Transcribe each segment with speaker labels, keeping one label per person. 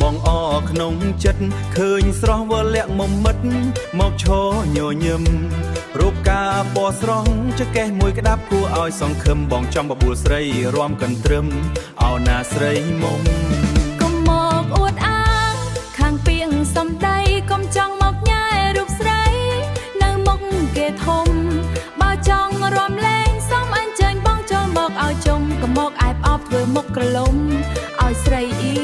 Speaker 1: បងអក្នុងចិត្តឃើញស្រស់វលាក់មុំមិត្តមកឈរញញឹមរូបការពណ៌ស្រស់ចកេះមួយក្តាប់គួរឲ្យសង្ឃឹមបងចំបបួលស្រីរួមកន្ទ្រឹមអោណាស្រីមុំ
Speaker 2: កុំមកអួតអាងខាងពីងសំដីកុំចង់មកញ៉ែរូបស្រីនៅមុខគេធំបើចង់រំលែងសូមអញ្ជើញបងចូលមកឲ្យជុំកុំមកអែបអបធ្វើមុខក្រឡុំឲ្យស្រីអៀ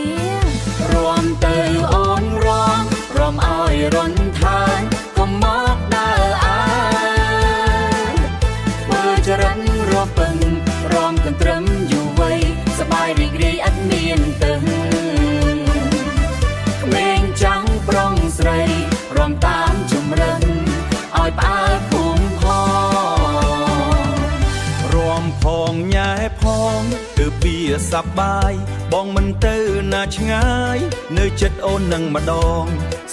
Speaker 2: រួមទៅអូនរងរំឲ្យរន់ឋានកុំមកដើរអើធ្វើចរិតរពឹងរំកន្ទ្រឹមយូរវ័យសបាយរីករាយអត់មានទៅក្មេងចាំងប្រុងស្រីរំតាមជំរិនឲ្យផ្អើលភូមិផង
Speaker 1: រួមផងញ៉ែផងគឺពីសប្បាយបងមិនទៅណាឆ្ងាយនៅចិត្តអូននឹងម្ដង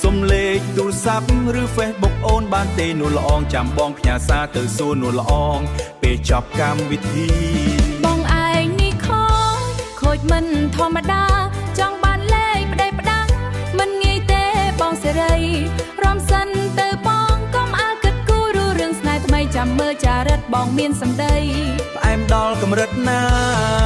Speaker 1: សុំលេខទូរស័ព្ទឬ Facebook អូនបានទេនួនល្អងចាំបងផ្ញើសារទៅសួរនួនល្អងពេលចប់កម្មវិធី
Speaker 2: បងឯងនេះខូចមិនធម្មតាចង់បានលេខប្តីផ្ដាំមិនងាយទេបងសេរីរំសិនទៅបងកុំអើគិតគូររឿងស្នេហ៍ថ្មីចាំមើលចារិតបងមានសម្ដី
Speaker 1: ផ្អែមដល់កម្រិតណា